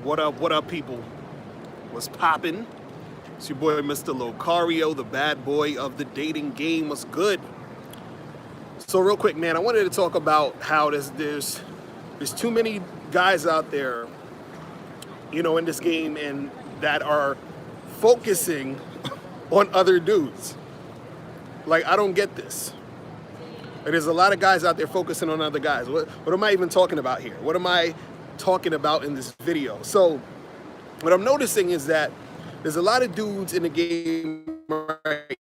What up, people? What's poppin'? It's your boy, Mr. Locario, the bad boy of the dating game. What's good? So real quick, man, I wanted to talk about how there's too many guys out there, in this game and that are focusing on other dudes. Like, I don't get this. And there's a lot of guys out there focusing on other guys. What am I even talking about here? What am I talking about in this video? So what I'm noticing is that there's a lot of dudes in the game right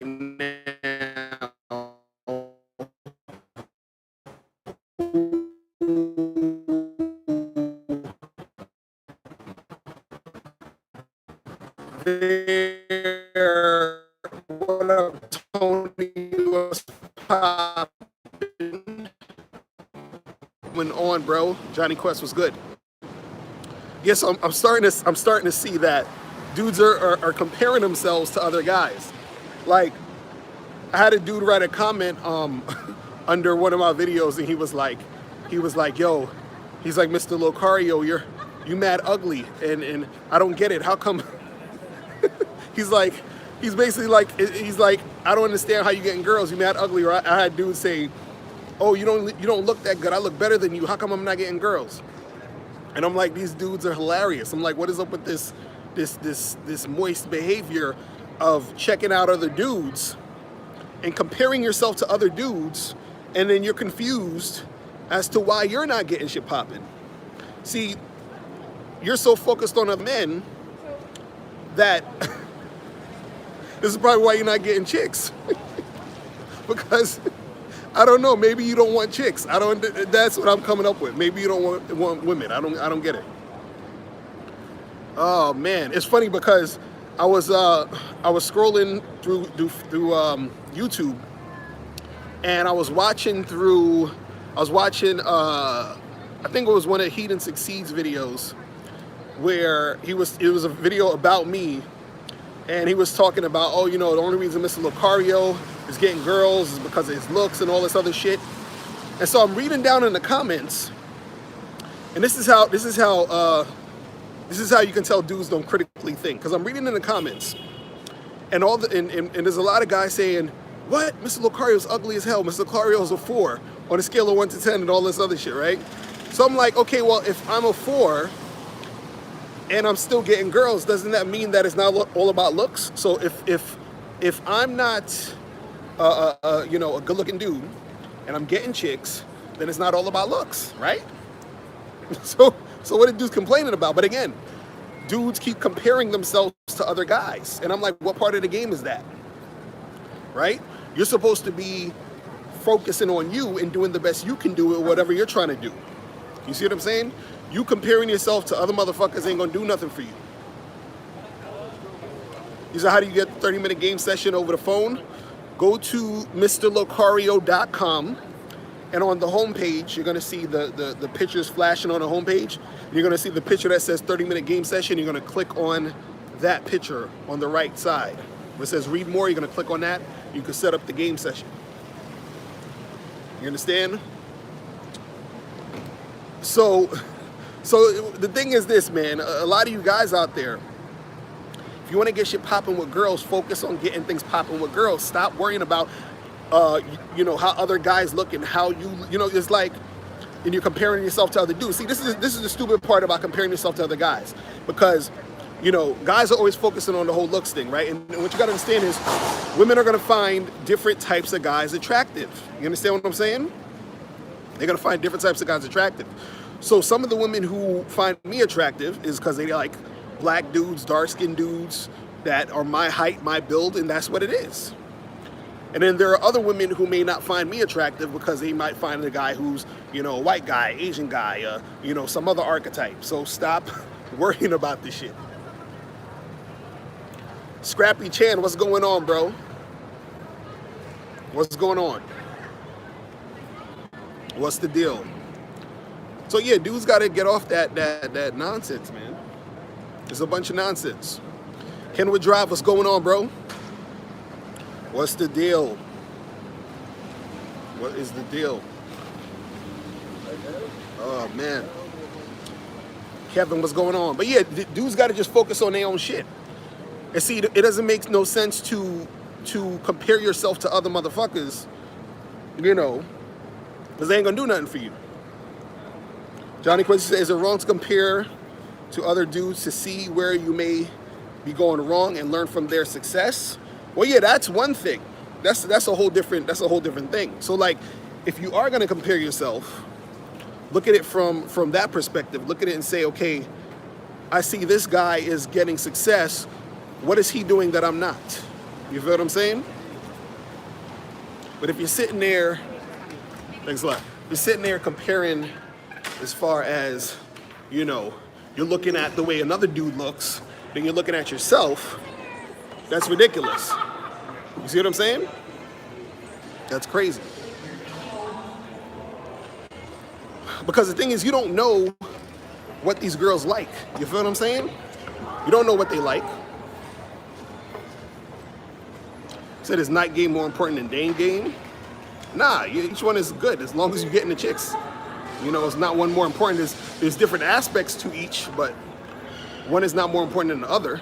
now there. What up, Tony? What's poppin'? Went on, bro. Johnny Quest was good. Yes, I'm starting to see that dudes are comparing themselves to other guys. Like, I had a dude write a comment under one of my videos, and he was like, yo, he's like, Mr. Locario, you mad ugly, and I don't get it. How come? he's basically like, I don't understand how you getting girls. You mad ugly. Or I had dudes say, oh, you don't look that good. I look better than you. How come I'm not getting girls? And I'm like, these dudes are hilarious. I'm like, what is up with this moist behavior of checking out other dudes and comparing yourself to other dudes, and then you're confused as to why you're not getting shit popping. See, you're so focused on other men that this is probably why you're not getting chicks. Because I don't know, maybe you don't want chicks. That's what I'm coming up with. Maybe you don't want women. I don't get it. Oh man, it's funny because I was scrolling through YouTube, and I was watching I think it was one of Heathen Succeeds videos where it was a video about me, and he was talking about, the only reason Mr. Locario is getting girls is because of his looks and all this other shit. And so I'm reading down in the comments, and this is how you can tell dudes don't critically think. Because I'm reading in the comments, and and there's a lot of guys saying, what? Mr. Locario's ugly as hell. Mr. Locario's a 4 on a scale of 1 to 10 and all this other shit, right? So I'm like, okay, well, if I'm a 4 and I'm still getting girls, doesn't that mean that it's not all about looks? So if I'm not a good-looking dude and I'm getting chicks, then it's not all about looks, right? So what are dudes complaining about? But again, dudes keep comparing themselves to other guys, and I'm like, what part of the game is that? Right? You're supposed to be focusing on you and doing the best you can do with whatever you're trying to do. You see what I'm saying? You comparing yourself to other motherfuckers ain't gonna do nothing for you. You say, how do you get the 30-minute game session over the phone? Go to mrlocario.com, and on the homepage, you're gonna see the pictures flashing on the homepage. You're gonna see the picture that says 30-minute game session. You're gonna click on that picture on the right side. Where it says read more, you're gonna click on that. You can set up the game session. You understand? So the thing is this, man. A lot of you guys out there, if you want to get shit popping with girls, focus on getting things popping with girls. Stop worrying about, how other guys look and how it's like, and you're comparing yourself to other dudes. See, this is the stupid part about comparing yourself to other guys, because, guys are always focusing on the whole looks thing, right? And what you got to understand is, women are going to find different types of guys attractive. You understand what I'm saying? They're going to find different types of guys attractive. So some of the women who find me attractive is because they like black dudes, dark-skinned dudes that are my height, my build, and that's what it is. And then there are other women who may not find me attractive because they might find a guy who's, a white guy, Asian guy, some other archetype. So stop worrying about this shit. Scrappy Chan, what's going on, bro? What's going on? What's the deal? So yeah, dudes got to get off that nonsense, man. It's a bunch of nonsense. Kenwood Drive, what's going on, bro? What's the deal? What is the deal? Oh man. Kevin, what's going on? But yeah, dudes got to just focus on their own shit. And see, it doesn't make no sense to compare yourself to other motherfuckers, you know, because they ain't gonna do nothing for you. Johnny Quincy says, is it wrong to compare to other dudes to see where you may be going wrong and learn from their success? Well, yeah, that's one thing. That's a whole different thing. So like, if you are gonna compare yourself, look at it from that perspective. Look at it and say, okay, I see this guy is getting success. What is he doing that I'm not? You feel what I'm saying? But if you're sitting there, thanks a lot. You're sitting there comparing as far as, you know, you're looking at the way another dude looks, then you're looking at yourself, that's ridiculous. You see what I'm saying? That's crazy. Because the thing is, you don't know what these girls like. You feel what I'm saying? You don't know what they like. Said, is night game more important than day game? Nah, each one is good as long as you're getting the chicks. You know, it's not one more important. There's different aspects to each, but one is not more important than the other.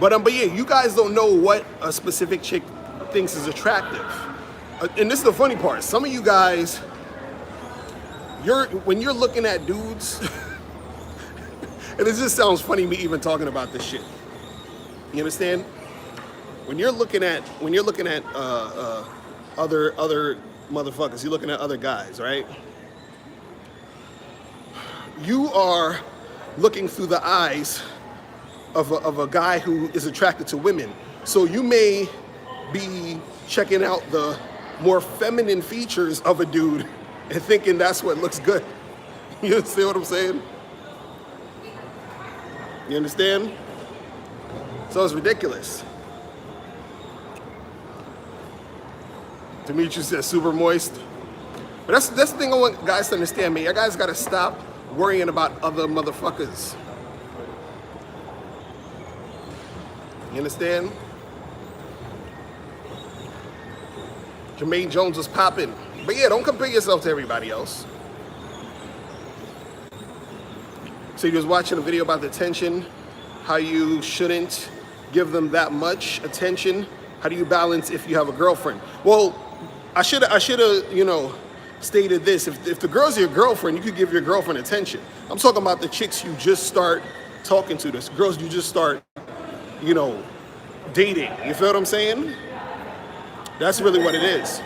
But yeah, you guys don't know what a specific chick thinks is attractive. And this is the funny part. Some of you guys, when you're looking at dudes, and it just sounds funny me even talking about this shit. You understand? When you're looking at other motherfuckers, you're looking at other guys, right? You are looking through the eyes of a guy who is attracted to women. So you may be checking out the more feminine features of a dude and thinking that's what looks good. You understand what I'm saying? You understand? So it's ridiculous. Demetrius says super moist. But that's the thing I want guys to understand, man. You guys gotta stop worrying about other motherfuckers. You understand? Jermaine Jones was popping. But yeah, don't compare yourself to everybody else. So you was watching a video about the attention, how you shouldn't give them that much attention. How do you balance if you have a girlfriend? Well, I should have, you know, stated this. If the girl's your girlfriend, you could give your girlfriend attention. I'm talking about the chicks you just start talking to, the girls you just start, you know, dating. You feel what I'm saying? That's really what it is.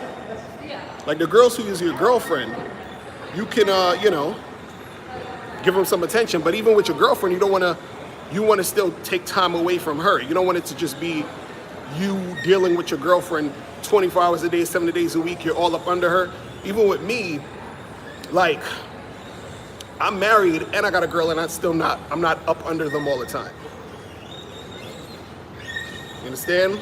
Like the girls who is your girlfriend, you can, you know, give them some attention. But even with your girlfriend, you want to still take time away from her. You don't want it to just be you dealing with your girlfriend 24 hours a day, 7 days a week. You're all up under her. Even with me, like, I'm married and I got a girl and I'm not up under them all the time. You understand?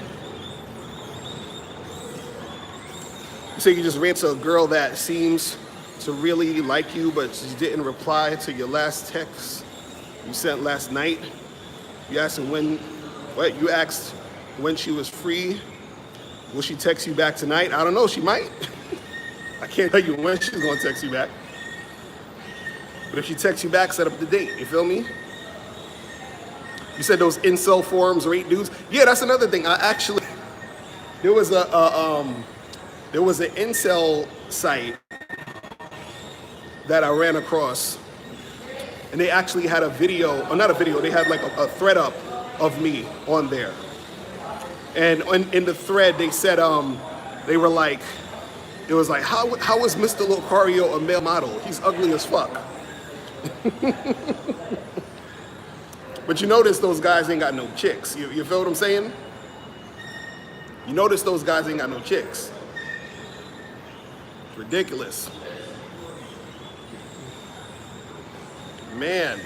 You say you just ran to a girl that seems to really like you, but she didn't reply to your last text you sent last night. You asked you asked when she was free. Will she text you back tonight? I don't know, she might. I can't tell you when she's gonna text you back. But if she texts you back, set up the date, you feel me? You said those incel forums rate dudes. Yeah, that's another thing. There was an incel site that I ran across, and they actually had a video, or not a video, they had like a thread up of me on there. And in the thread, they said, they were like, it was like, how is Mr. Locario a male model? He's ugly as fuck. But you notice those guys ain't got no chicks. You feel what I'm saying? You notice those guys ain't got no chicks. It's ridiculous. Man.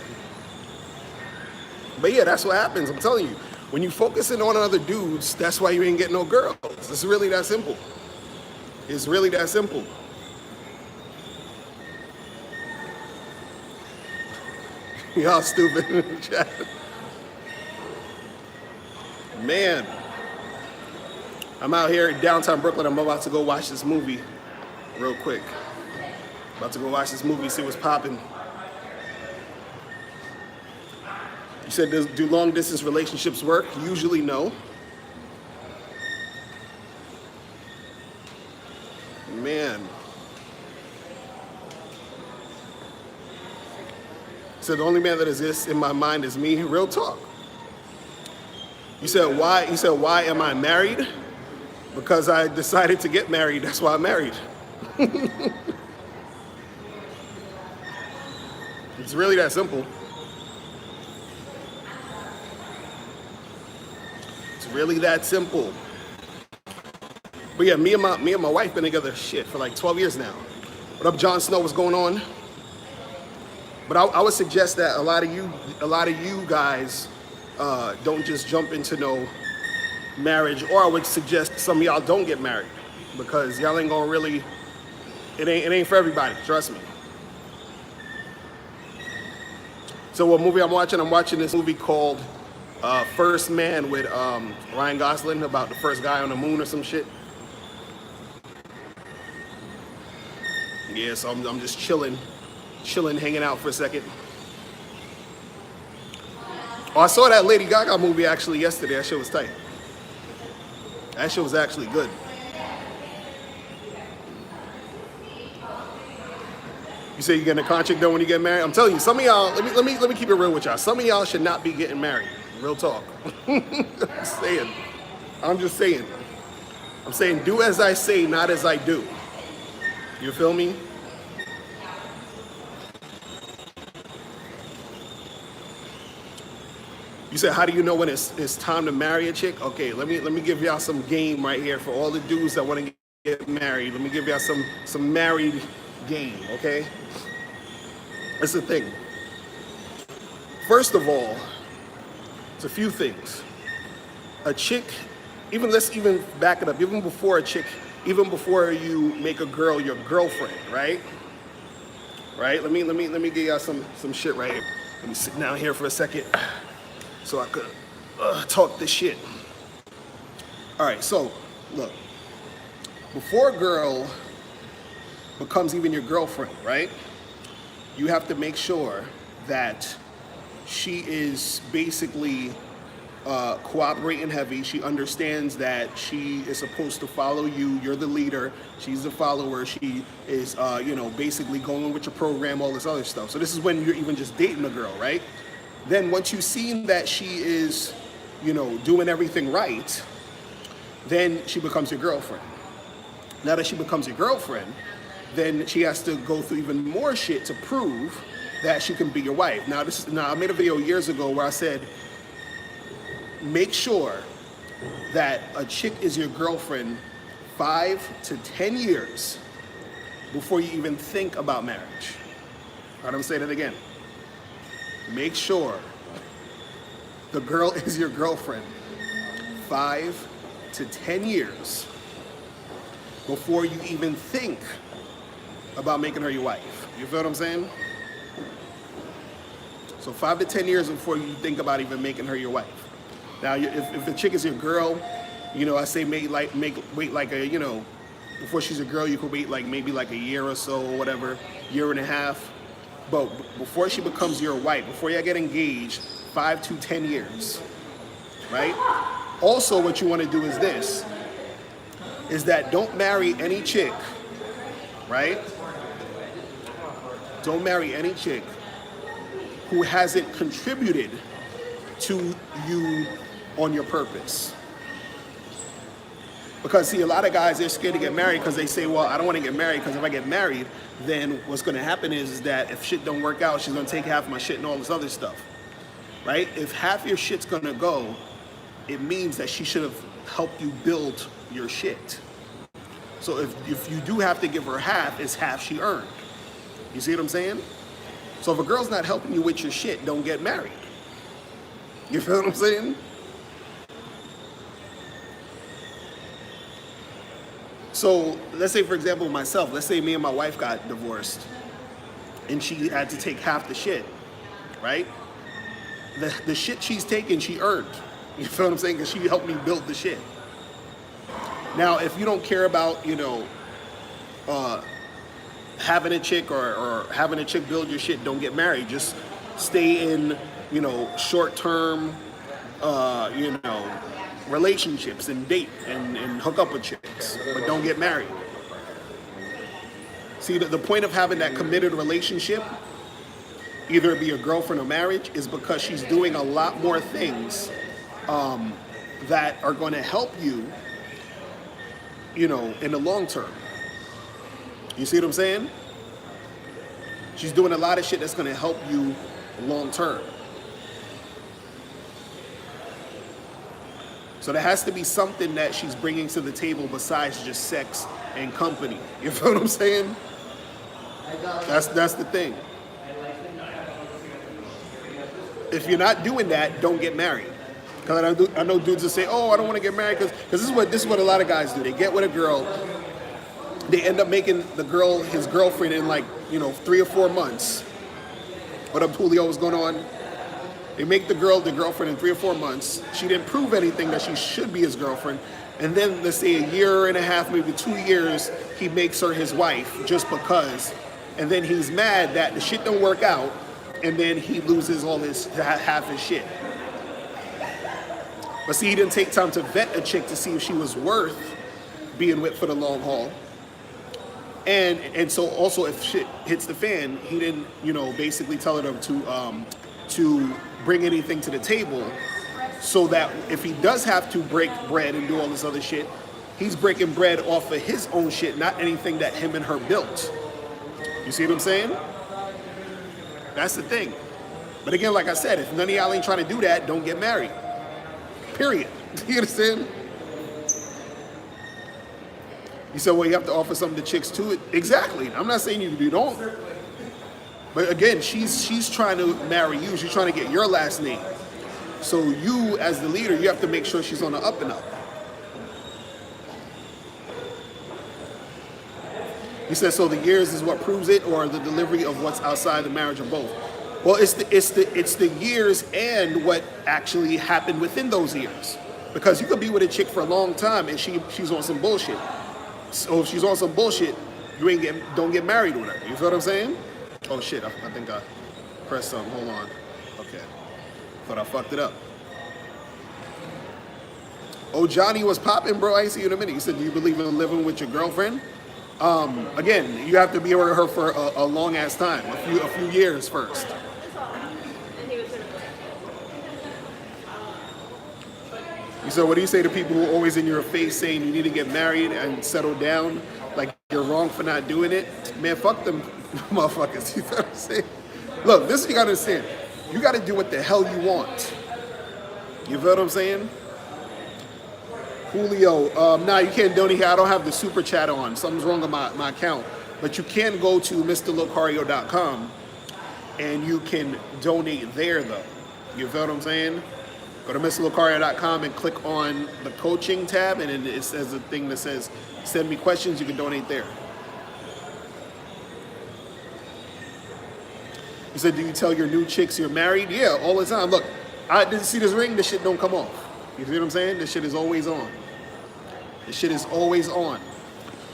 But yeah, that's what happens. I'm telling you. When you focusing on other dudes, that's why you ain't getting no girls. It's really that simple. It's really that simple. Y'all stupid in the chat. Man. I'm out here in downtown Brooklyn. I'm about to go watch this movie real quick. About to go watch this movie, see what's popping. You said, do long distance relationships work? Usually no. Man. So the only man that exists in my mind is me. Real talk. You said why? You said why am I married? Because I decided to get married. That's why I'm married. It's really that simple. It's really that simple. But yeah, me and my wife been together shit for like 12 years now. What up, Jon Snow? What's going on? But I would suggest that a lot of you guys don't just jump into no marriage, or I would suggest some of y'all don't get married because y'all ain't gonna really. It ain't for everybody. Trust me. So what movie I'm watching? I'm watching this movie called First Man with Ryan Gosling about the first guy on the moon or some shit. Yeah, so I'm just chilling, hanging out for a second. Oh, I saw that Lady Gaga movie actually yesterday. That shit was tight. That shit was actually good. You say you're getting a contract done when you get married? I'm telling you, some of y'all, let me keep it real with y'all. Some of y'all should not be getting married. Real talk. I'm just saying. I'm saying do as I say, not as I do. You feel me? You said, how do you know when it's time to marry a chick? Okay, let me give y'all some game right here for all the dudes that want to get married. Let me give y'all some married game, okay? That's the thing. First of all, it's a few things. A chick, let's back it up. Even before a chick, even before you make a girl your girlfriend, right? Right? Let me give y'all some shit right here. Let me sit down here for a second so I could talk this shit. All right, so look, before a girl becomes even your girlfriend, right? You have to make sure that she is basically cooperating heavy. She understands that she is supposed to follow you. You're the leader. She's the follower. She is, basically going with your program, all this other stuff. So this is when you're even just dating a girl, right? Then once you've seen that she is, doing everything right, then she becomes your girlfriend. Now that she becomes your girlfriend, then she has to go through even more shit to prove that she can be your wife. Now I made a video years ago where I said, make sure that a chick is your girlfriend 5 to 10 years before you even think about marriage. All right, I'm saying it again. Make sure the girl is your girlfriend 5 to 10 years before you even think about making her your wife. You feel what I'm saying? So 5 to 10 years before you think about even making her your wife. Now, if the chick is your girl, I say wait like a, before she's a girl, you could wait maybe a year or so or whatever, year and a half. But before she becomes your wife, before you get engaged, 5 to 10 years, right? Also, what you want to do is that don't marry any chick, right? Don't marry any chick who hasn't contributed to you on your purpose. Because see, a lot of guys, they're scared to get married because they say, well, I don't want to get married because if I get married, then what's going to happen is that if shit don't work out, she's going to take half my shit and all this other stuff, right? If half your shit's going to go, it means that she should have helped you build your shit. So if you do have to give her half, it's half she earned. You see what I'm saying? So if a girl's not helping you with your shit, don't get married. You feel what I'm saying? So let's say, for example, myself, let's say me and my wife got divorced and she had to take half the shit, right? The shit she's taking, she earned. You feel what I'm saying? Because she helped me build the shit. Now, if you don't care about, having a chick or having a chick build your shit, don't get married. Just stay in, short-term, you know, relationships and date and hook up with chicks, but don't get married. See, the point of having that committed relationship, either it be a girlfriend or marriage, is because she's doing a lot more things that are going to help you, in the long term. You see what I'm saying? She's doing a lot of shit that's going to help you long term. So there has to be something that she's bringing to the table besides just sex and company. You feel what I'm saying? That's the thing. If you're not doing that, don't get married. Because I know dudes that say, "Oh, I don't want to get married," because this is what a lot of guys do. They get with a girl, they end up making the girl his girlfriend in 3 or 4 months. What up, Julio? What's going on? They make the girl the girlfriend in 3 or 4 months. She didn't prove anything that she should be his girlfriend. And then let's say a year and a half, maybe 2 years, he makes her his wife just because. And then he's mad that the shit don't work out. And then he loses all his half his shit. But see, he didn't take time to vet a chick to see if she was worth being with for the long haul. And so also if shit hits the fan, he didn't, basically tell her to bring anything to the table, so that if he does have to break bread and do all this other shit, he's breaking bread off of his own shit, not anything that him and her built. You see what I'm saying? That's the thing. But again, like I said, if none of y'all ain't trying to do that, don't get married. Period. You understand? You said, well, you have to offer something to chicks too. Exactly. I'm not saying you don't. But again, she's trying to marry you. She's trying to get your last name. So you, as the leader, you have to make sure she's on the up and up. He said, so the years is what proves it, or the delivery of what's outside the marriage, or both? Well, it's the years and what actually happened within those years. Because you could be with a chick for a long time and she's on some bullshit. So if she's on some bullshit, don't get married with her. You feel what I'm saying? Oh shit, I think I pressed something. Hold on. Okay. Thought I fucked it up. Oh, Johnny was popping, bro. I ain't see you in a minute. You said, do you believe in living with your girlfriend? Again, you have to be with her for a long ass time, a few years first. So what do you say to people who are always in your face saying you need to get married and settle down, like you're wrong for not doing it? Man, fuck them motherfuckers. You know what I'm saying? Look, this is what you gotta understand. You gotta do what the hell you want. You feel what I'm saying? Julio, nah, you can't donate here. I don't have the super chat on. Something's wrong with my account. But you can go to mrlocario.com and you can donate there, though. You feel what I'm saying? Go to mrlocario.com and click on the coaching tab, and then it says a thing that says send me questions. You can donate there. You said, do you tell your new chicks you're married? Yeah, all the time. Look, I didn't see this ring. This shit don't come off. You see what I'm saying? This shit is always on. This shit is always on.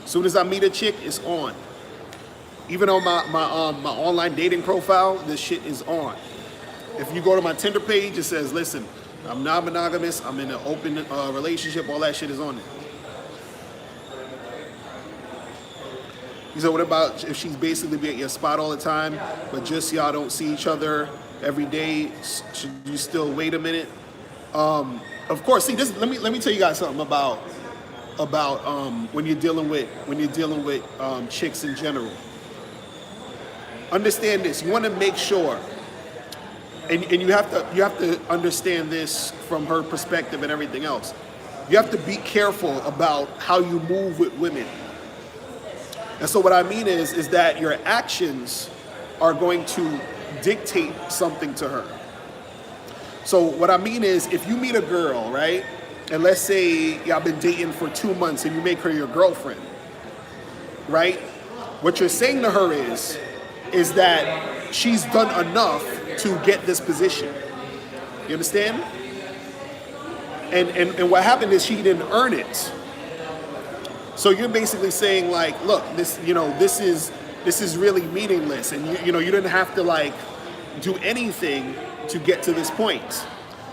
As soon as I meet a chick, it's on. Even on my online dating profile, this shit is on. If you go to my Tinder page, it says, listen, I'm non-monogamous, I'm in an open relationship, all that shit is on it. He said, what about if she's basically be at your spot all the time, but just y'all don't see each other every day? Should you still wait a minute? Of course, see this. Let me tell you guys something about when you're dealing with chicks in general. Understand this. You want to make sure, and you have to understand this from her perspective and everything else. You have to be careful about how you move with women. And so what I mean is that your actions are going to dictate something to her. So what I mean is, if you meet a girl, right, and let's say y'all been dating for 2 months and you make her your girlfriend, right? What you're saying to her is that she's done enough to get this position. You understand? And what happened is she didn't earn it. So you're basically saying, like, look, this is really meaningless, and you didn't have to, like, do anything to get to this point.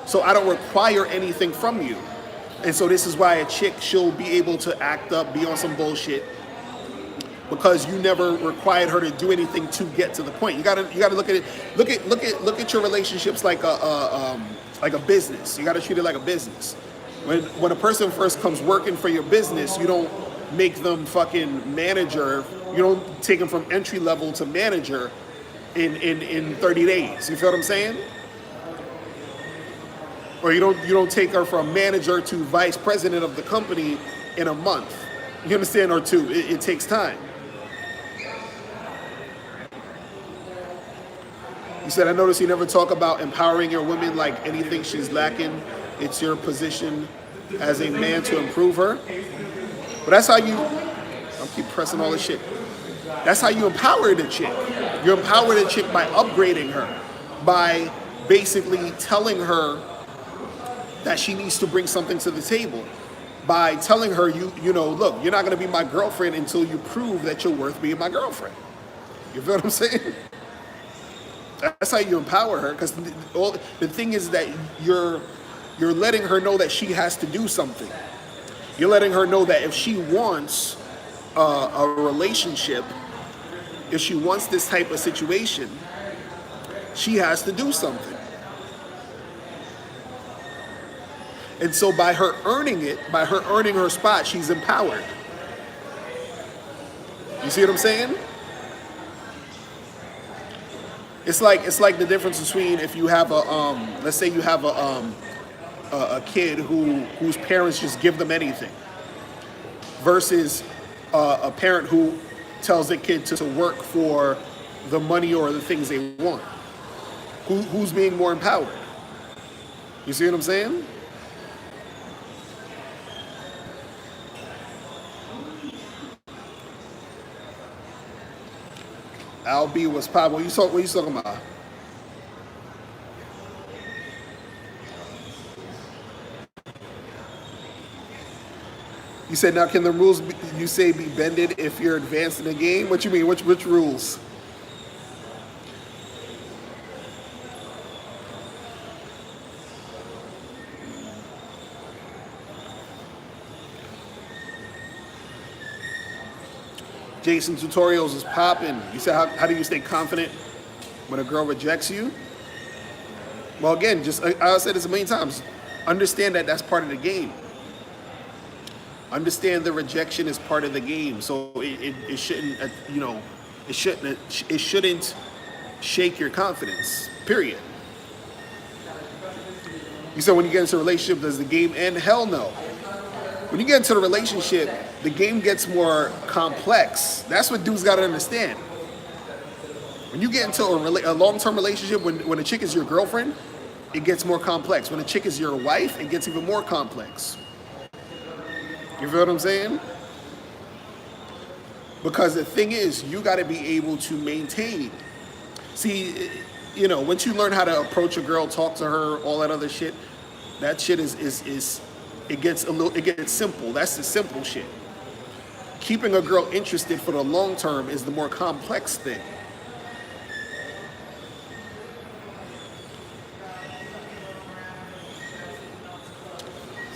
So I don't require anything from you. And so this is why a chick, she'll be able to act up, be on some bullshit, because you never required her to do anything to get to the point. You gotta look at it. Look at your relationships like a business. You gotta treat it like a business. When a person first comes working for your business, you don't make them fucking manager. You don't take them from entry level to manager in 30 days. You feel what I'm saying? Or you don't take her from manager to vice president of the company in a month. You understand? Or two. It takes time. You said, I noticed you never talk about empowering your women like anything she's lacking. It's your position as a man to improve her. But that's how you, I'll keep pressing all this shit. That's how you empower the chick. You empower the chick by upgrading her, by basically telling her that she needs to bring something to the table, by telling her, you know, look, you're not going to be my girlfriend until you prove that you're worth being my girlfriend. You feel what I'm saying? That's how you empower her, because the thing is that you're letting her know that she has to do something. You're letting her know that if she wants a relationship, if she wants this type of situation, she has to do something. And so by her earning it, by her earning her spot, she's empowered. You see what I'm saying? It's like the difference between if you have a let's say you have a kid whose parents just give them anything, versus a parent who tells the kid to work for the money or the things they want. Who's being more empowered? You see what I'm saying? Al B was pop. What you talking about? You said, now can the rules you say be bended if you're advanced in the game? What you mean? Which rules? Jason Tutorials is popping. You said, how do you stay confident when a girl rejects you? Well, again, just I said this a million times. Understand that that's part of the game. Understand the rejection is part of the game. So it shouldn't, it shouldn't shake your confidence. Period. You said, when you get into a relationship, does the game end? Hell no. When you get into the relationship, the game gets more complex. That's what dudes got to understand. When you get into a long-term relationship, when a chick is your girlfriend, it gets more complex. When a chick is your wife, it gets even more complex. You feel what I'm saying? Because the thing is, you got to be able to maintain. See, once you learn how to approach a girl, talk to her, all that other shit, that shit is it gets simple. That's the simple shit. Keeping a girl interested for the long term is the more complex thing.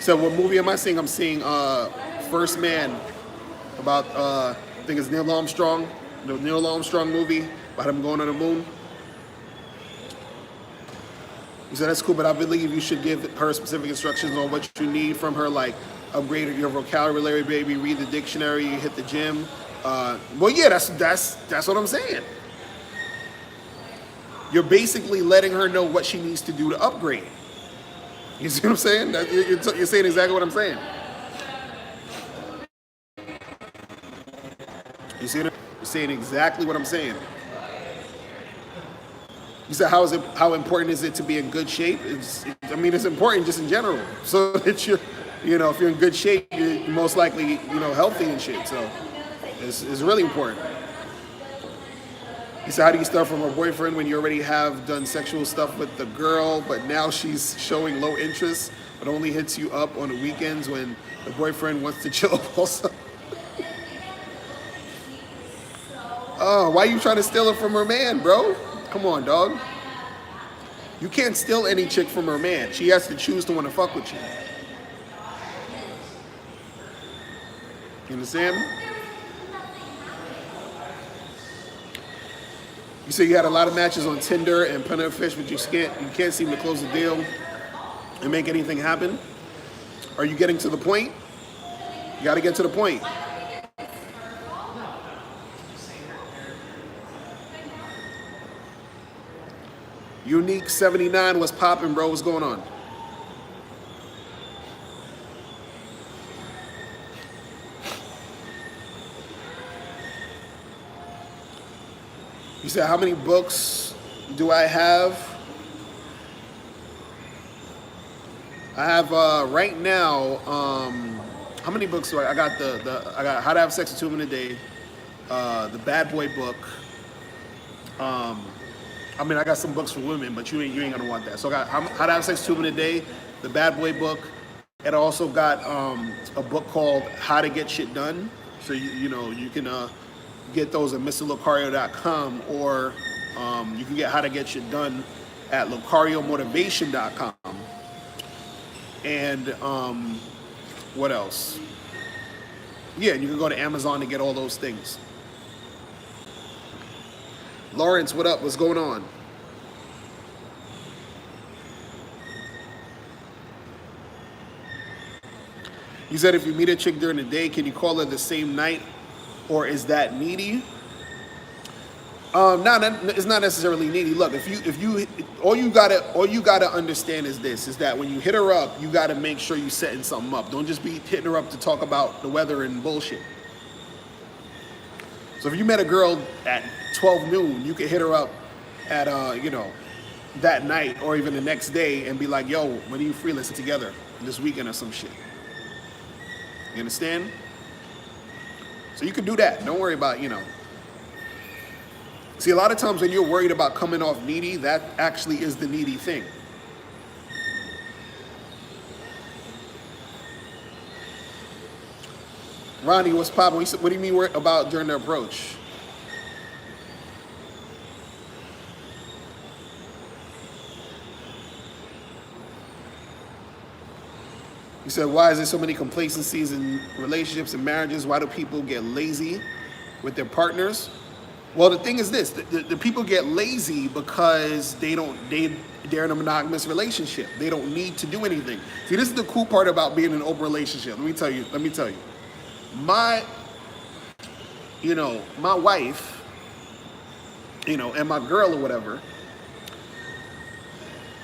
So what movie am I seeing? I'm seeing First Man, about I think it's Neil Armstrong, the Neil Armstrong movie about him going on the moon. He said, that's cool, but I believe you should give her specific instructions on what you need from her, like upgrade your vocabulary, baby, read the dictionary, hit the gym. Well, yeah, that's what I'm saying. You're basically letting her know what she needs to do to upgrade. You see what I'm saying? You're saying exactly what I'm saying. You see what you're saying exactly what I'm saying. You said, how important is it to be in good shape? It's important just in general. So that if you're in good shape, you're most likely, healthy and shit. So it's really important. He said, how do you start from a boyfriend when you already have done sexual stuff with the girl, but now she's showing low interest, but only hits you up on the weekends when the boyfriend wants to chill also? Oh, why are you trying to steal it from her man, bro? Come on, dog. You can't steal any chick from her man. She has to choose to want to fuck with you. You understand? You say you had a lot of matches on Tinder and Plenty of Fish, but you can't seem to close the deal and make anything happen. Are you getting to the point? You got to get to the point. Unique 79 was popping, bro. What's going on? You said, how many books do I have? I have right now. How many books do I got? I got How to Have Sex with 2 Men a Day, the Bad Boy book. I mean, I got some books for women, but you ain't gonna want that. So I got How to Have Sex 2 Men a Day, the Bad Boy book, and I also got a book called How to Get Shit Done. So you can get those at MrLocario.com, or you can get How to Get Shit Done at LocarioMotivation.com. And what else? Yeah, you can go to Amazon to get all those things. Lawrence, what up? What's going on? You said if you meet a chick during the day, can you call her the same night, or is that needy? No, it's not necessarily needy. Look, if you all you gotta understand is that when you hit her up, you gotta make sure you setting something up. Don't just be hitting her up to talk about the weather and bullshit. So if you met a girl at 12 noon, you could hit her up at that night or even the next day and be like, yo, when are you free? Let's get together this weekend or some shit. You understand? So you can do that. Don't worry about, See, a lot of times when you're worried about coming off needy, that actually is the needy thing. Ronnie, what's poppin'? What do you mean about during the approach? You said, why is there so many complacencies in relationships and marriages? Why do people get lazy with their partners? Well, the thing is this, the people get lazy because they're in a monogamous relationship. They don't need to do anything. See, this is the cool part about being in an open relationship. Let me tell you. My wife, and my girl or whatever,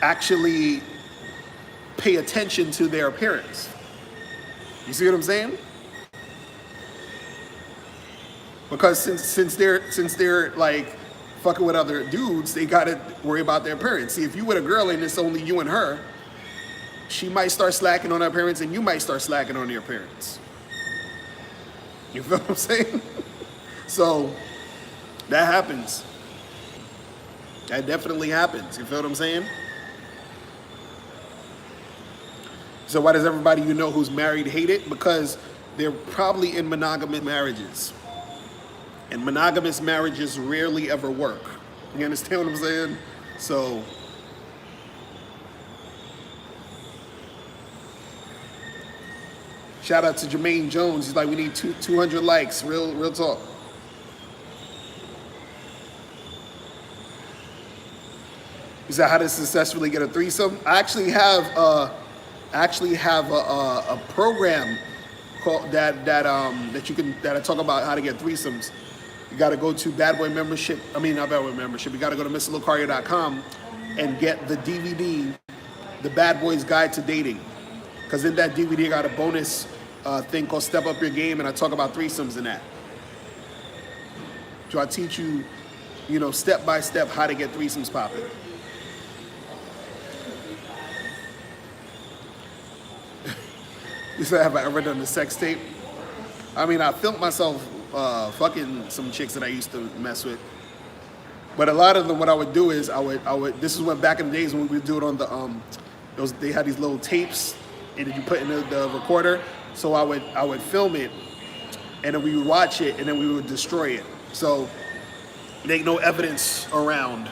actually pay attention to their appearance. You see what I'm saying? Because since they're like fucking with other dudes, they gotta worry about their appearance. See, if you with a girl and it's only you and her, she might start slacking on her appearance, and you might start slacking on your appearance. You feel what I'm saying? So that happens. That definitely happens. You feel what I'm saying? So why does everybody who's married hate it? Because they're probably in monogamous marriages. And monogamous marriages rarely ever work. You understand what I'm saying? So, shout out to Jermaine Jones. He's like, we need 200 likes. Real talk. He said, how to successfully get a threesome? I actually have a program called that I talk about how to get threesomes. You got to go to Bad Boy membership. I mean, not Bad Boy membership. You got to go to MrLocario.com and get the DVD, The Bad Boy's Guide to Dating. Because in that DVD, I got a bonus thing called Step Up Your Game, and I talk about threesomes in that. So I teach you, step by step how to get threesomes popping. You said, have I ever done a sex tape? I mean, I filmed myself fucking some chicks that I used to mess with. But a lot of them, what I would do is I would. This is when back in the days when we would do it on the they had these little tapes, and then you put in the recorder. So I would film it, and then we would watch it, and then we would destroy it. So there ain't no evidence around.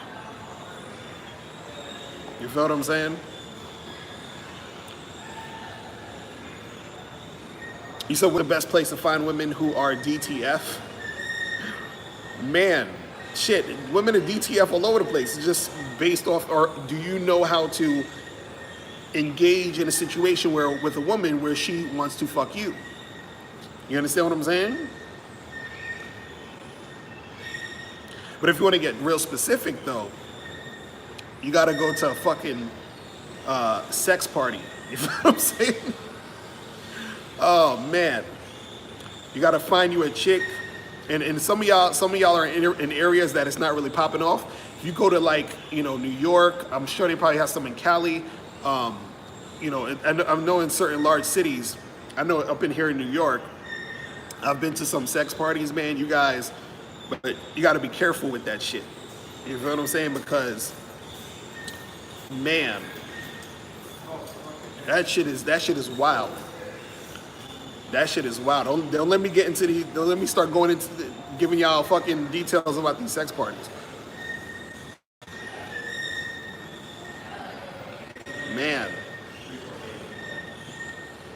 You feel what I'm saying? You said what's the best place to find women who are DTF? Man, shit, women are DTF all over the place. It's just based off, or do you know how to engage in a situation where with a woman where she wants to fuck you? You understand what I'm saying? But if you want to get real specific though, you gotta go to a fucking sex party. You know what I'm saying? Oh man, you gotta find you a chick, and some of y'all are in areas that it's not really popping off. If you go to like New York, I'm sure they probably have some in Cali. I know in certain large cities. I know up in here in New York, I've been to some sex parties, man. You guys, but you got to be careful with that shit. You feel what I'm saying? Because man, that shit is wild. That shit is wild. Don't let me get into don't let me start going into giving y'all fucking details about these sex parties. Man.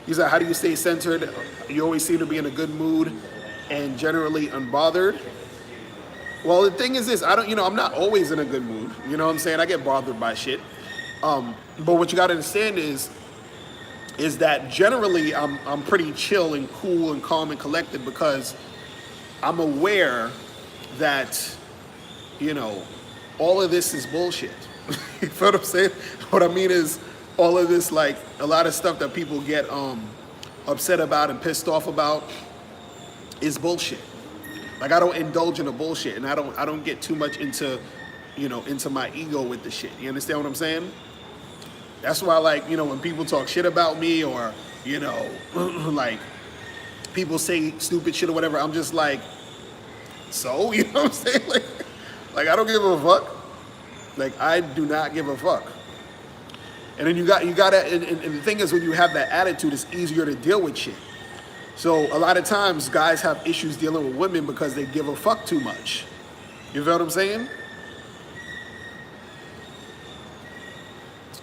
He's like, how do you stay centered? You always seem to be in a good mood and generally unbothered. Well, the thing is this, I'm not always in a good mood. You know what I'm saying? I get bothered by shit. But what you gotta understand is that generally I'm pretty chill and cool and calm and collected because I'm aware that, all of this is bullshit. You feel what I'm saying? What I mean is all of this, like a lot of stuff that people get upset about and pissed off about is bullshit. Like I don't indulge in the bullshit, and I don't get too much into my ego with the shit. You understand what I'm saying? That's why, like, when people talk shit about me or, like, people say stupid shit or whatever, I'm just like, so, you know what I'm saying? Like I don't give a fuck. Like, I do not give a fuck. And then you gotta, and the thing is, when you have that attitude, it's easier to deal with shit. So a lot of times, guys have issues dealing with women because they give a fuck too much. You feel what I'm saying?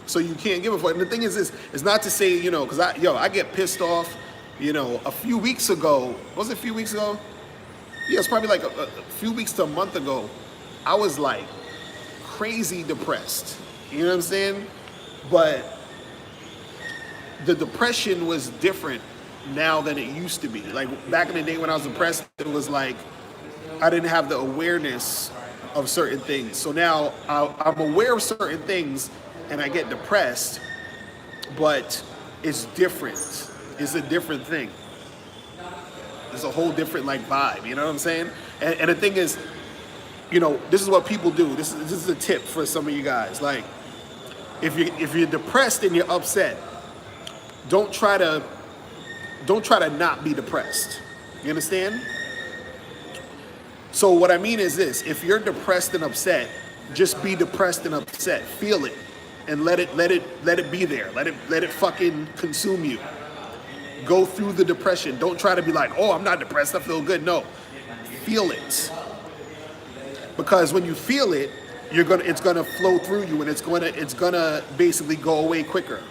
So you can't give a fuck. And the thing is this, it's not to say, because I get pissed off, a few weeks ago, was it a few weeks ago? Yeah, it's probably like a few weeks to a month ago, I was like crazy depressed. You know what I'm saying? But the depression was different now than it used to be. Like back in the day when I was depressed, it was like I didn't have the awareness of certain things. So now I'm aware of certain things and I get depressed, but it's different. It's a different thing. It's a whole different like vibe, you know what I'm saying? And the thing is, this is what people do. This is a tip for some of you guys. Like, if you're depressed and you're upset, don't try to not be depressed. You understand? So what I mean is this: if you're depressed and upset, just be depressed and upset. Feel it, and let it be there. Let it fucking consume you. Go through the depression. Don't try to be like, oh, I'm not depressed, I feel good. No, feel it. Because when you feel it, it's gonna flow through you, and it's gonna basically go away quicker.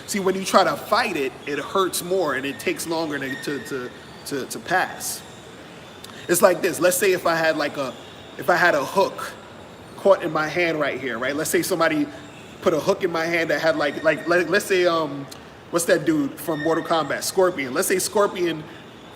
See, when you try to fight it, it hurts more and it takes longer to pass. It's like this. Let's say if I had a hook caught in my hand right here, right? Let's say somebody put a hook in my hand that had like let's say what's that dude from Mortal Kombat? Scorpion. Let's say Scorpion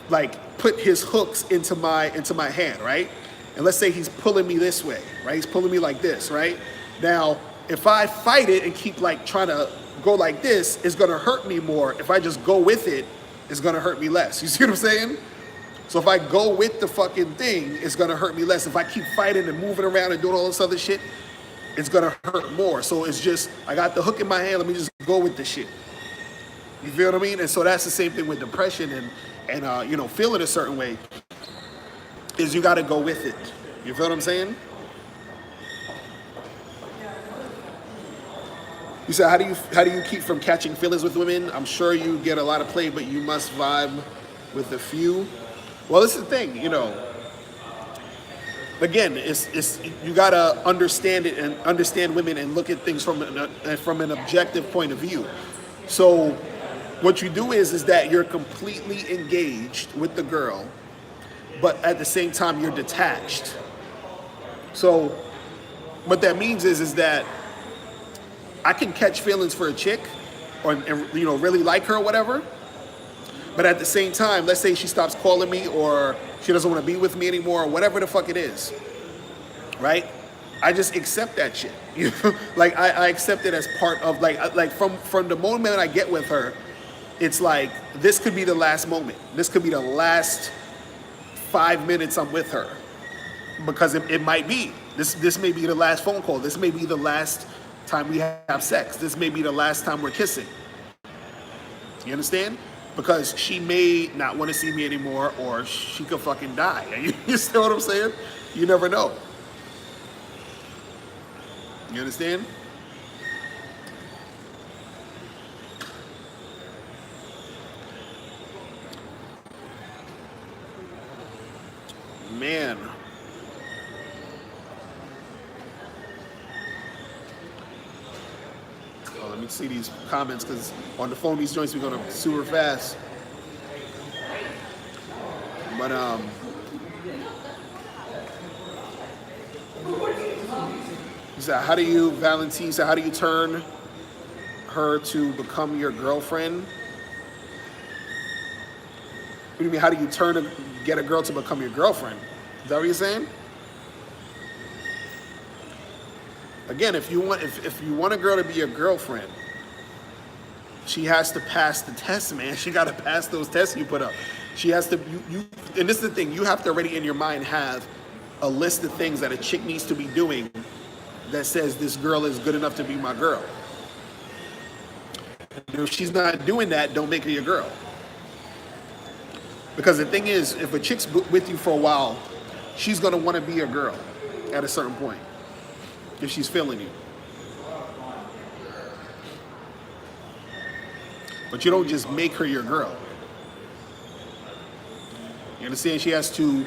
like put his hooks into my hand, right? And let's say he's pulling me this way, right? He's pulling me like this, right? Now, if I fight it and keep like trying to go like this, it's gonna hurt me more. If I just go with it, it's gonna hurt me less. You see what I'm saying? So if I go with the fucking thing, it's gonna hurt me less. If I keep fighting and moving around and doing all this other shit, it's gonna hurt more. So it's just, I got the hook in my hand, let me just go with the shit. You feel what I mean? And so that's the same thing with depression and feeling a certain way, is you gotta go with it. You feel what I'm saying? You said, how do you keep from catching feelings with women? I'm sure you get a lot of play, but you must vibe with a few. Well, this is the thing, again, it's you gotta understand it and understand women and look at things from an objective point of view. So what you do is that you're completely engaged with the girl, but at the same time you're detached. So what that means is that I can catch feelings for a chick, or and, really like her or whatever. But at the same time, let's say she stops calling me or she doesn't want to be with me anymore or whatever the fuck it is, right? I just accept that shit. Like I accept it as part of like from the moment I get with her, it's like this could be the last moment. This could be the last 5 minutes I'm with her because it might be. This may be the last phone call. This may be the last time we have sex. This may be the last time we're kissing. You understand? Because she may not want to see me anymore, or she could fucking die. You see what I'm saying? You never know. You understand? Man. Oh, let me see these comments, because on the phone these joints be going super fast. But he said, Valentine said, how do you turn her to become your girlfriend? What do you mean, how do you get a girl to become your girlfriend? Is that what you're saying? Again, if you want a girl to be your girlfriend, she has to pass the test, man. She got to pass those tests you put up. She has to, and this is the thing, you have to already in your mind have a list of things that a chick needs to be doing that says this girl is good enough to be my girl. And if she's not doing that, don't make her your girl. Because the thing is, if a chick's with you for a while, she's going to want to be your girl at a certain point, if she's feeling you. But you don't just make her your girl. You understand? She has to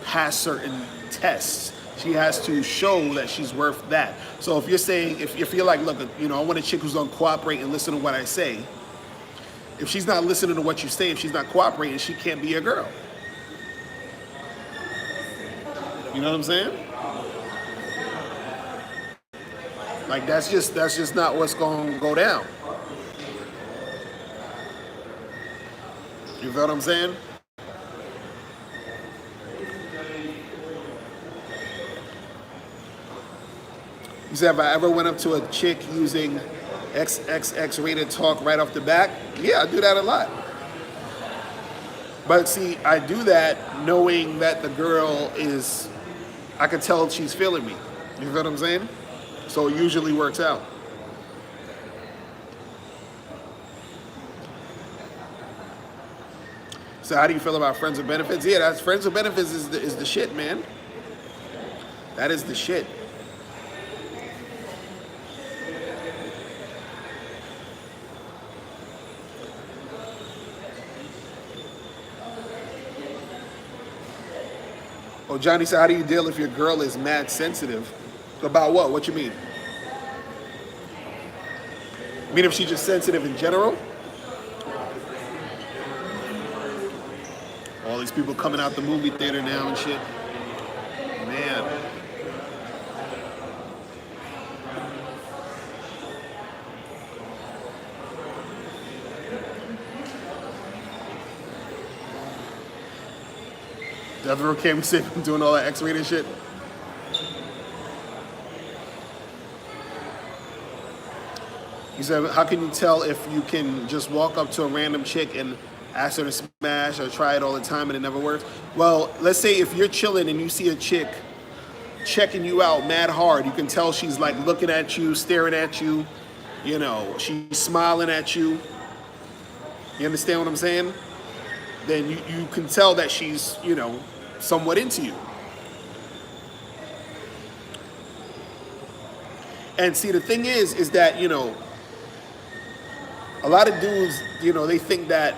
pass certain tests. She has to show that she's worth that. So if you're saying, if you're like, look, I want a chick who's gonna cooperate and listen to what I say. If she's not listening to what you say, if she's not cooperating, she can't be a girl. You know what I'm saying? Like that's just not what's gonna go down. You feel what I'm saying? You said, have I ever went up to a chick using XXX rated talk right off the back? Yeah, I do that a lot. But see, I do that knowing that the girl is, I can tell she's feeling me. You feel what I'm saying? So it usually works out. So how do you feel about friends with benefits? Yeah, that's friends with benefits is the shit, man. That is the shit. Oh, Johnny said, how do you deal if your girl is mad sensitive? About what? What you mean? I mean if she's just sensitive in general? All these people coming out the movie theater now and shit. Man. Death Row came and doing all that X-rated shit. He said, how can you tell if you can just walk up to a random chick and ask her to smash or try it all the time and it never works? Well, let's say if you're chilling and you see a chick checking you out mad hard, you can tell she's like looking at you, staring at you, she's smiling at you. You understand what I'm saying? Then you can tell that she's, somewhat into you. And see, the thing is that, a lot of dudes, they think that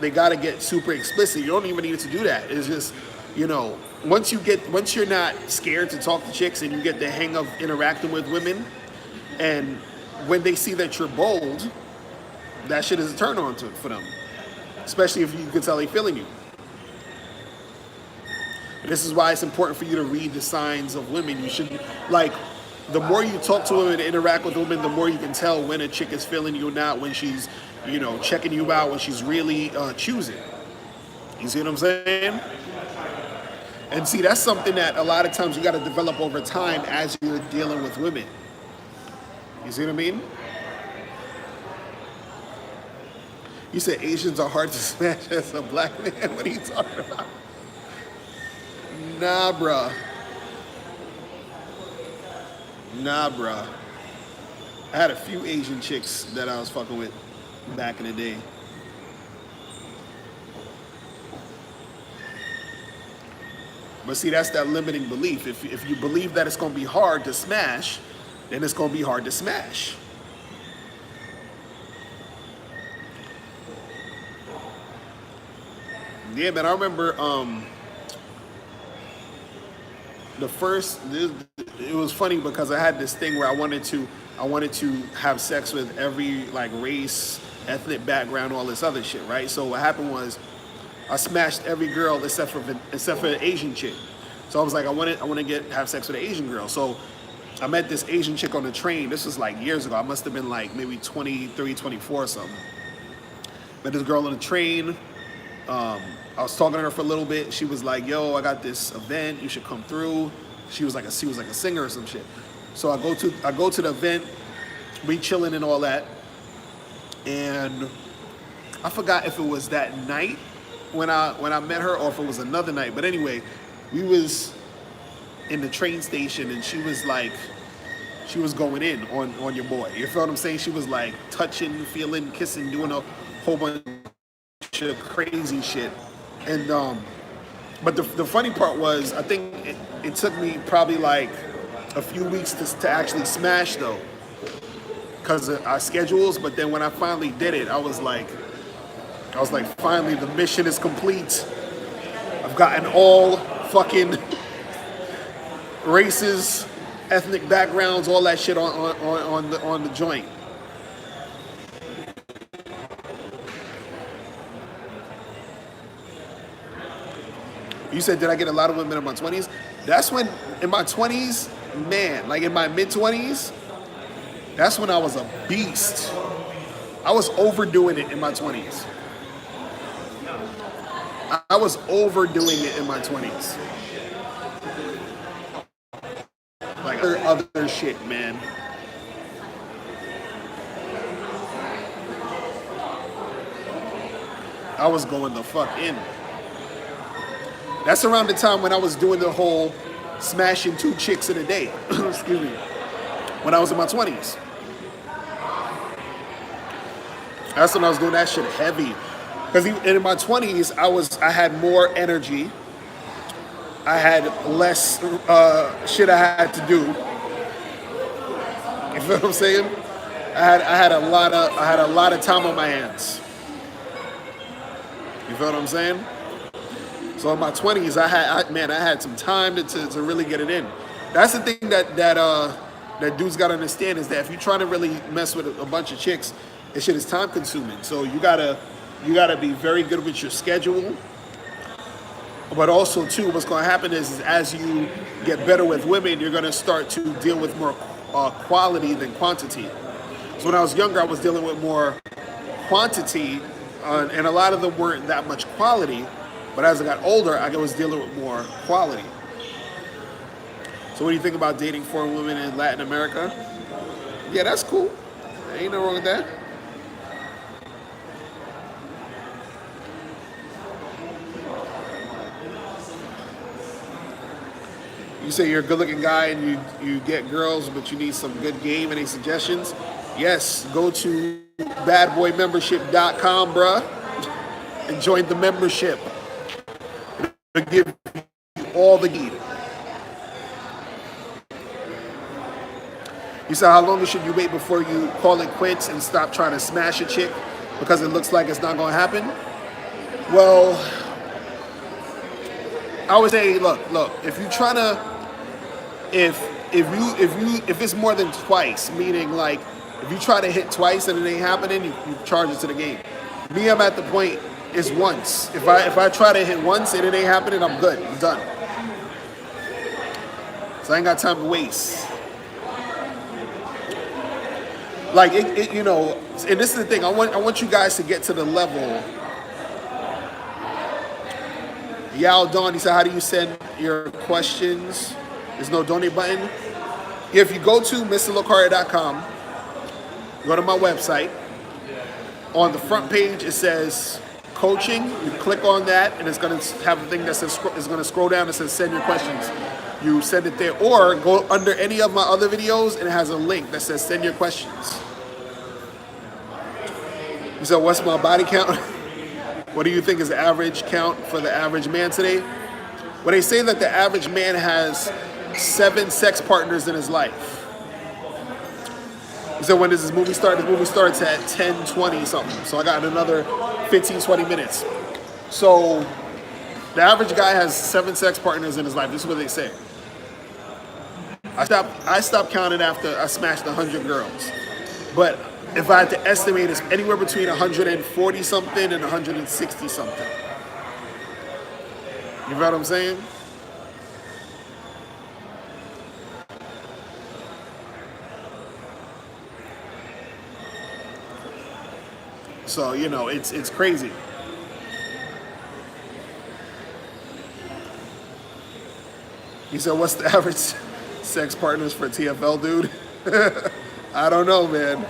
they got to get super explicit. You don't even need to do that. It's just You know, once you're not scared to talk to chicks and you get the hang of interacting with women, and when they see that you're bold, that shit is a turn on for them. Especially if you can tell they feeling you. This is why it's important for you to read the signs of women. You should, like, the more you talk to women and interact with women, the more you can tell when a chick is feeling you or not, when she's, checking you out, when she's really choosing. You see what I'm saying? And see, that's something that a lot of times you got to develop over time as you're dealing with women. You see what I mean? You said Asians are hard to smash as a black man. What are you talking about? Nah, bruh. Nah, bruh. I had a few Asian chicks that I was fucking with back in the day. But see, that's that limiting belief. If you believe that it's going to be hard to smash, then it's going to be hard to smash. Yeah, man, I remember it was funny because I had this thing where I wanted to have sex with every like race, ethnic background, all this other shit, right? So what happened was I smashed every girl except for an Asian chick. So I was like, I want to have sex with an Asian girl. So I met this Asian chick on the train. This was like years ago. I must have been like maybe 23, 24 or something. Met this girl on the train. I was talking to her for a little bit. She was like, "Yo, I got this event. You should come through." She was like a singer or some shit. So I go to the event. We chilling and all that. And I forgot if it was that night when I met her or if it was another night. But anyway, we was in the train station and she was going in on your boy. You feel what I'm saying? She was like touching, feeling, kissing, doing a whole bunch of crazy shit. And but the funny part was, I think it took me probably like a few weeks to actually smash though, because of our schedules. But then when I finally did it, I was like, finally the mission is complete. I've gotten all fucking races, ethnic backgrounds, all that shit on the joint. You said, did I get a lot of women in my 20s? That's when, in my 20s, man, like in my mid-20s, that's when I was a beast. I was overdoing it in my 20s. I was overdoing it in my 20s. Like other shit, man. I was going the fuck in. That's around the time when I was doing the whole smashing 2 chicks in a day. Excuse me. When I was in my 20s. That's when I was doing that shit heavy. Because in my 20s, I had more energy. I had less shit I had to do. You feel what I'm saying? I had a lot of time on my hands. You feel what I'm saying? So in my 20s, I had some time to really get it in. That's the thing that dudes gotta understand, is that if you're trying to really mess with a bunch of chicks, this shit is time consuming. So you gotta be very good with your schedule. But also too, what's gonna happen is as you get better with women, you're gonna start to deal with more quality than quantity. So when I was younger, I was dealing with more quantity, and a lot of them weren't that much quality. But as I got older, I was dealing with more quality. So what do you think about dating foreign women in Latin America? Yeah, that's cool. Ain't no wrong with that. You say you're a good-looking guy and you get girls, but you need some good game. Any suggestions? Yes, go to badboymembership.com, bruh, and join the membership. To give you all the need. You said, how long should you wait before you call it quits and stop trying to smash a chick because it looks like it's not going to happen? Well, I would say, look. If you trying to, if it's more than twice, meaning like if you try to hit twice and it ain't happening, you charge it to the game. Me, I'm at the point is once. If I try to hit once and it ain't happening, I'm good. I'm done. So I ain't got time to waste. Like you know, and this is the thing. I want you guys to get to the level. Yao Dawn, he said, how do you send your questions? There's no donate button. If you go to mrlocaria.com, go to my website. On the front page, it says coaching. You click on that, and it's going to have a thing that says, it's going to scroll down and says send your questions. You send it there, or go under any of my other videos, and it has a link that says send your questions. You said, what's my body count? What do you think is the average count for the average man today? Well, they say that the average man has 7 sex partners in his life. So when does this movie start? This movie starts at 10:20 something. So I got another 15, 20 minutes. So the average guy has 7 sex partners in his life. This is what they say. I stopped counting after I smashed 100 girls. But if I had to estimate, it's anywhere between 140 something and 160 something. You know what I'm saying? So, you know, it's crazy. You said, what's the average sex partners for a TFL dude? I don't know, man.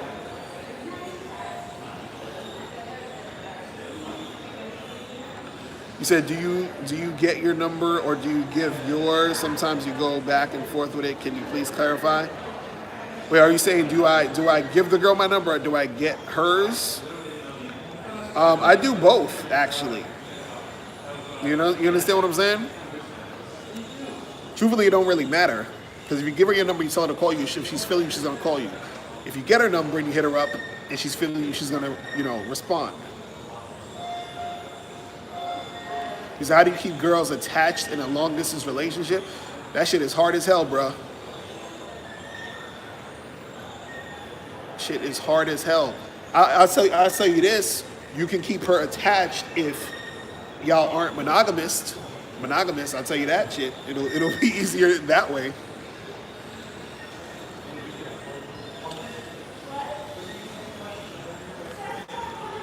You said, do you get your number or do you give yours? Sometimes you go back and forth with it. Can you please clarify? Wait, are you saying do I give the girl my number or do I get hers? I do both, actually. You know, you understand what I'm saying? Truthfully, it don't really matter. Because if you give her your number, you tell her to call you. If she's feeling you, she's going to call you. If you get her number and you hit her up and she's feeling you, she's going to, you know, respond. He said, how do you keep girls attached in a long-distance relationship? That shit is hard as hell, bro. Shit is hard as hell. I'll tell you this. You can keep her attached if y'all aren't monogamous. I'll tell you that shit. It'll be easier that way.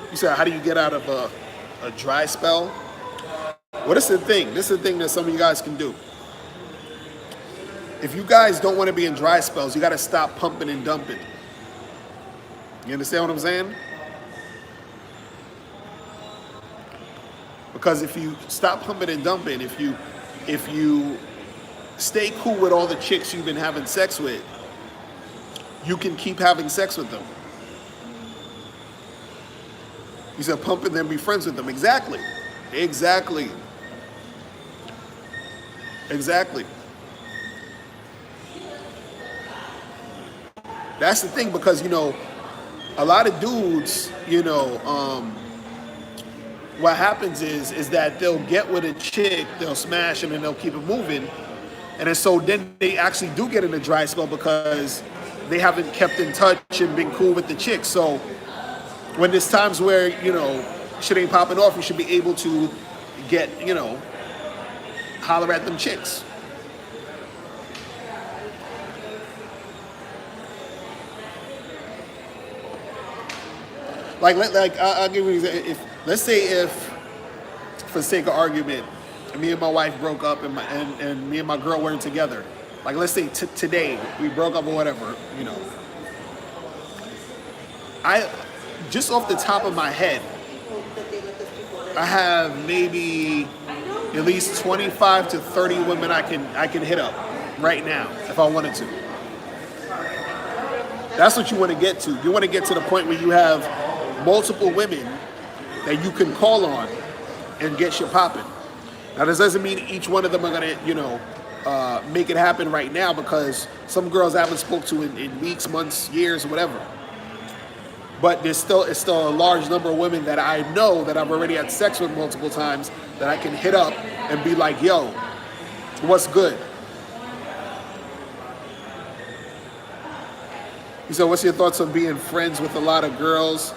You said, how do you get out of a dry spell? Well, this is the thing. This is the thing that some of you guys can do. If you guys don't want to be in dry spells, you got to stop pumping and dumping. You understand what I'm saying? Because if you stop pumping and dumping, if you stay cool with all the chicks you've been having sex with, you can keep having sex with them. You said pump and then be friends with them. Exactly. That's the thing, because, you know, a lot of dudes, you know, what happens is that they'll get with a chick, they'll smash them, and they'll keep it moving. And so then they actually do get in a dry spell because they haven't kept in touch and been cool with the chick. So when there's times where, you know, shit ain't popping off, you should be able to get, you know, holler at them chicks. Like I'll give you an example. Let's say if, for sake of argument, me and my wife broke up and me and my girl weren't together. Like, let's say today we broke up or whatever, you know. I, just off the top of my head, I have maybe at least 25 to 30 women I can hit up right now if I wanted to. That's what you want to get to. You want to get to the point where you have multiple women that you can call on and get shit popping. Now, this doesn't mean each one of them are gonna, you know, make it happen right now, because some girls I haven't spoke to in weeks, months, years, or whatever. But it's still a large number of women that I know that I've already had sex with multiple times that I can hit up and be like, yo, What's good? He said, what's your thoughts on being friends with a lot of girls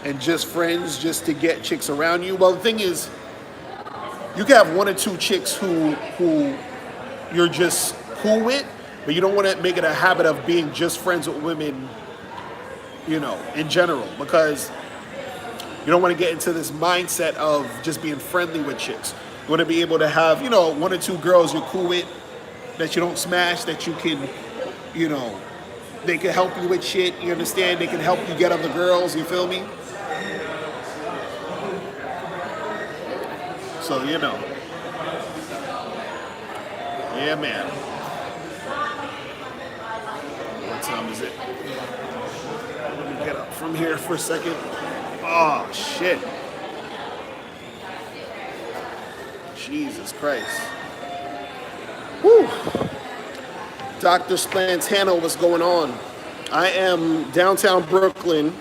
and just friends just to get chicks around you? Well, the thing is, you can have one or two chicks who you're just cool with, but you don't want to make it a habit of being just friends with women, in general, because you don't want to get into this mindset of just being friendly with chicks. You want to be able to have, one or two girls you're cool with that you don't smash, that you can, they can help you with shit, you understand? They can help you get other girls, you feel me? So, yeah, man. What time is it? Let me get up from here for a second. Oh, shit. Jesus Christ. Whew. Dr. Splantano, what's going on? I am downtown Brooklyn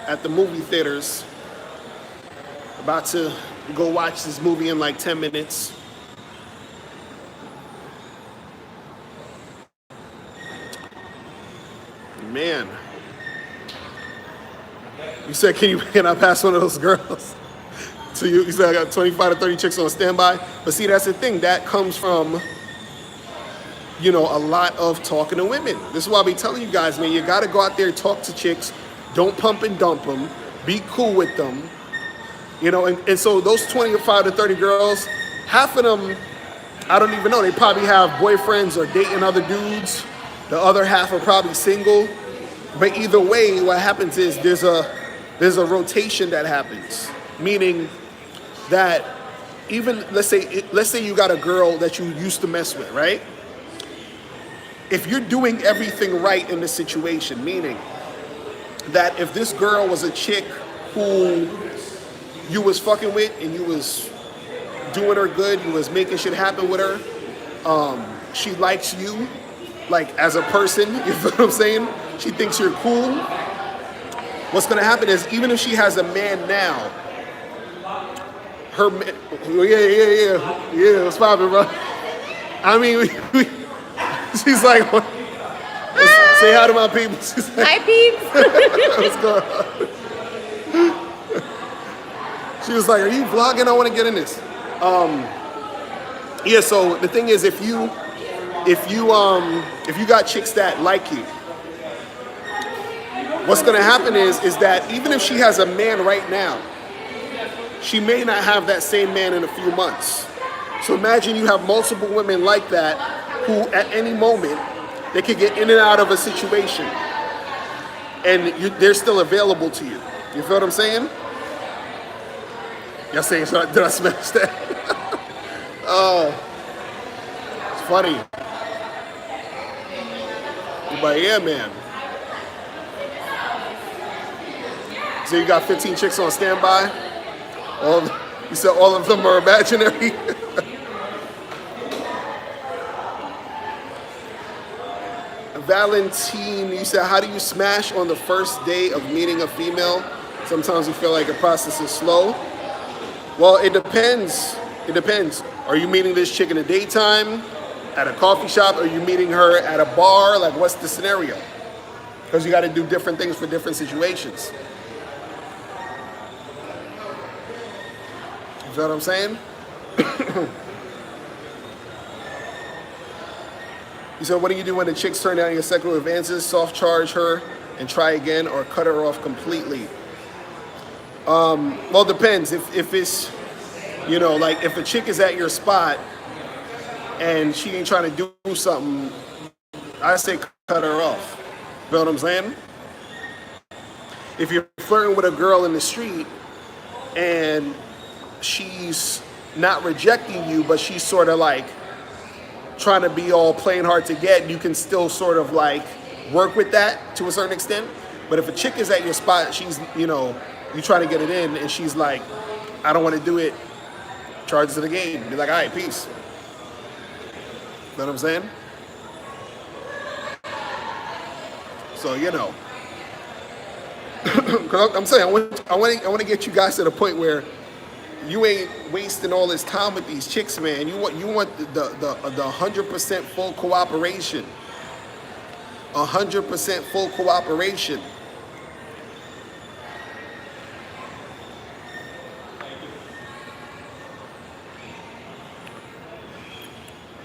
at the movie theaters. About to go watch this movie in like 10 minutes. Man. You said, can I pass one of those girls? So you said I got 25 to 30 chicks on standby. But see, that's the thing. That comes from, a lot of talking to women. This is why I be telling you guys, man, you got to go out there, talk to chicks. Don't pump and dump them. Be cool with them. And so those 25 to 30 girls, half of them, I don't even know. They probably have boyfriends or dating other dudes. The other half are probably single. But either way, what happens is there's a rotation that happens. Meaning that even, let's say you got a girl that you used to mess with, right? If you're doing everything right in the situation, meaning that if this girl was a chick who you was fucking with and you was doing her good, you was making shit happen with her, she likes you, like as a person, you feel what I'm saying? She thinks you're cool. What's gonna happen is, even if she has a man now, yeah, what's poppin', bro? I mean, she's like, say hi to my people. She's like, hi, peeps. What's going on? She was like, are you vlogging? I want to get in this. Yeah, so the thing is, if you got chicks that like you, what's gonna happen is that even if she has a man right now, she may not have that same man in a few months. So imagine you have multiple women like that who at any moment, they could get in and out of a situation and they're still available to you. You feel what I'm saying? Y'all saying, did I smash that? Oh, it's funny. But yeah, man. So you got 15 chicks on standby? You said all of them are imaginary? Valentine, you said, how do you smash on the first day of meeting a female? Sometimes you feel like the process is slow. Well, it depends. It depends. Are you meeting this chick in the daytime, at a coffee shop? Are you meeting her at a bar? Like, what's the scenario? Because you got to do different things for different situations. You know what I'm saying? You said, what do you do when the chicks turn down your sexual advances? Soft charge her and try again, or cut her off completely? Well, it depends. If it's, like if a chick is at your spot and she ain't trying to do something, I say cut her off. You know what I'm saying? If you're flirting with a girl in the street and she's not rejecting you, but she's sort of like trying to be all playing hard to get, you can still sort of like work with that to a certain extent. But if a chick is at your spot, she's, you trying to get it in and she's like, I don't want to do it, charge to the game. Be like, all right, peace. You know what I'm saying? So, Cause I'm saying, I want to get you guys to the point where You ain't wasting all this time with these chicks, man. You want the 100% full cooperation. 100% full cooperation.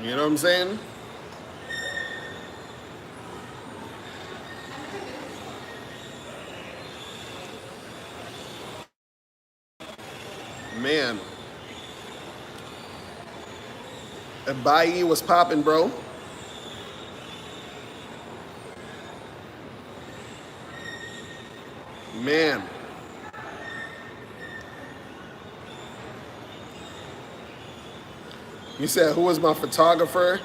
You know what I'm saying? Man. Abayi was popping, bro. Man. You said, who was my photographer?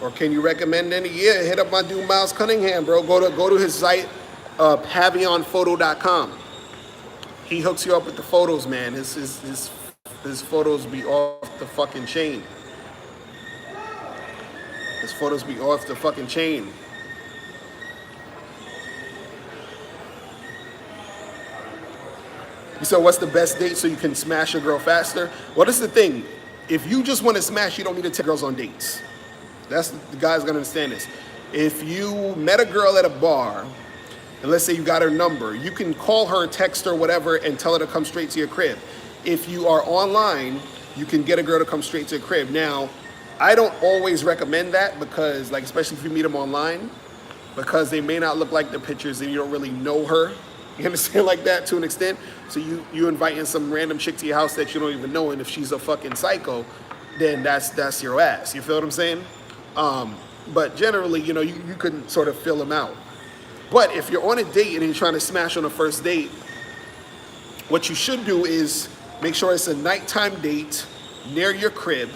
Or can you recommend any? Yeah, hit up my dude Miles Cunningham, bro. Go to his site, pavionphoto.com. He hooks you up with the photos, man. His photos be off the fucking chain. His photos be off the fucking chain. You said, what's the best date so you can smash a girl faster? Well, this is the thing. If you just want to smash, you don't need to take girls on dates. That's the guys gonna understand this. If you met a girl at a bar, and let's say you got her number, you can call her, text her, whatever, and tell her to come straight to your crib. If you are online, you can get a girl to come straight to your crib. Now, I don't always recommend that because, like, especially if you meet them online, because they may not look like the pictures and you don't really know her. You understand, like that, to an extent? So you inviting some random chick to your house that you don't even know, and if she's a fucking psycho, then that's your ass. You feel what I'm saying? But generally, you know, you can sort of fill them out. But if you're on a date and you're trying to smash on a first date, what you should do is make sure it's a nighttime date near your crib,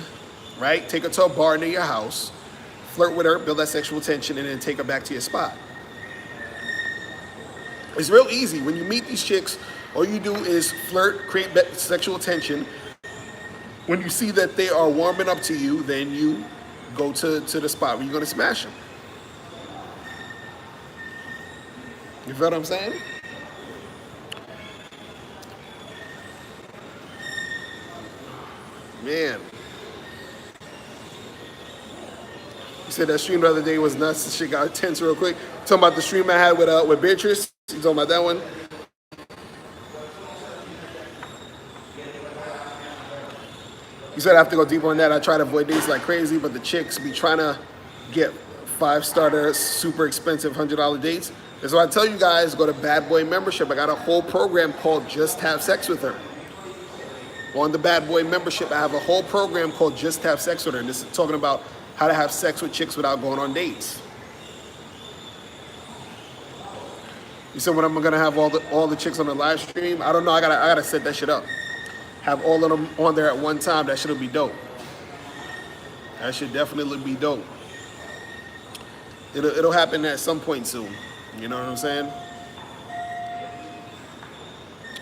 right? Take her to a bar near your house, flirt with her, build that sexual tension, and then take her back to your spot. It's real easy. When you meet these chicks, all you do is flirt, create sexual tension. When you see that they are warming up to you, then you go to the spot where you're going to smash them. You feel what I'm saying? Man. You said that stream the other day was nuts. The shit got tense real quick. Talking about the stream I had with Beatrice. You talking about that one? You said I have to go deeper on that. I try to avoid dates like crazy, but the chicks be trying to get 5-star, super expensive $100 dates. And so I tell you guys, go to Bad Boy membership. I got a whole program called Just Have Sex with Her. On the Bad Boy membership, I have a whole program called Just Have Sex with Her. And this is talking about how to have sex with chicks without going on dates. You said when I'm gonna have all the chicks on the live stream? I don't know. I gotta set that shit up. Have all of them on there at one time. That shit'll be dope. That should definitely be dope. It'll happen at some point soon. You know what I'm saying?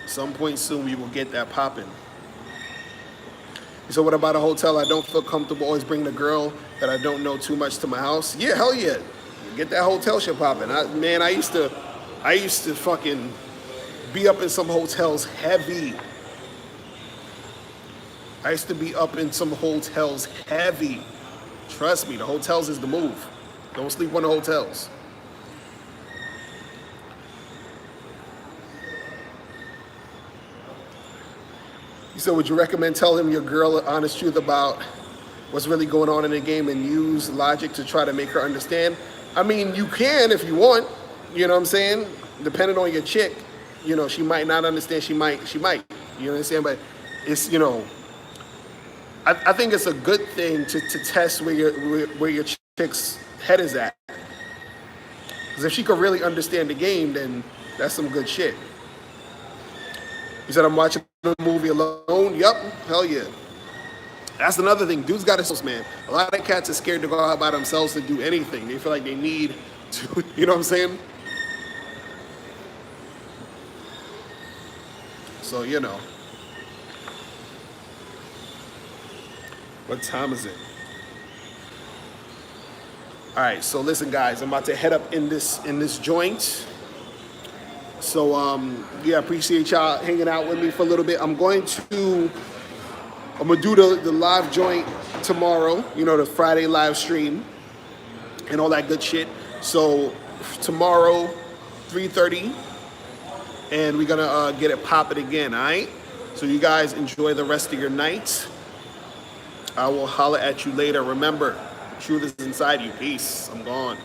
Some point soon we will get that popping. So what about a hotel? I don't feel comfortable always bringing a girl that I don't know too much to my house. Yeah, hell yeah. Get that hotel shit popping. Man, I used to fucking be up in some hotels heavy. I used to be up in some hotels heavy. Trust me, the hotels is the move. Don't sleep on the hotels. You said, would you recommend telling your girl the honest truth about what's really going on in the game and use logic to try to make her understand? I mean, you can if you want, you know what I'm saying? Depending on your chick, you know, she might not understand, she might, you know what I'm saying? But it's, you know, I think it's a good thing to test where your chick's head is at. Because if she could really understand the game, then that's some good shit. You said I'm watching the movie alone? Yup, hell yeah. That's another thing. Dudes got to, man. A lot of cats are scared to go out by themselves and do anything. They feel like they need to, you know what I'm saying? So, you know. What time is it? All right, so listen, guys. I'm about to head up in this joint. So, yeah, appreciate y'all hanging out with me for a little bit. I'm going to I'm gonna do the live joint tomorrow, you know, the Friday live stream and all that good shit. So tomorrow, 3:30, and we're gonna get it popping again, all right? So you guys enjoy the rest of your night. I will holler at you later. Remember, the truth is inside you. Peace. I'm gone.